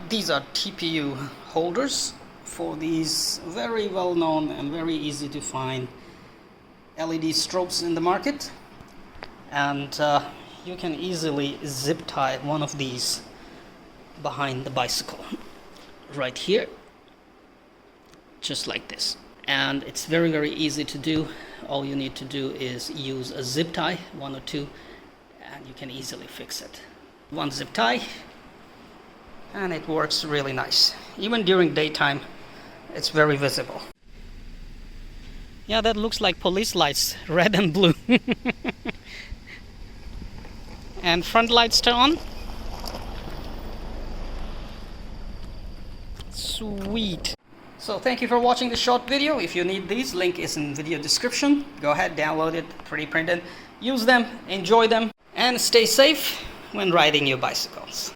These are TPU holders for these very well known and very easy to find LED strobes in the market, and you can easily zip tie one of these behind the bicycle right here, just like this. And it's very easy to do. All you need to do is use a zip tie, one or two, and you can easily fix it. One zip tie, and it works really nice. Even during daytime, it's very visible. Yeah, that looks like police lights, red and blue. And front lights turn on. Sweet. So thank you for watching this short video. If you need these, link is in video description. Go ahead, download it, pre-printed. Use them, enjoy them, and stay safe when riding your bicycles.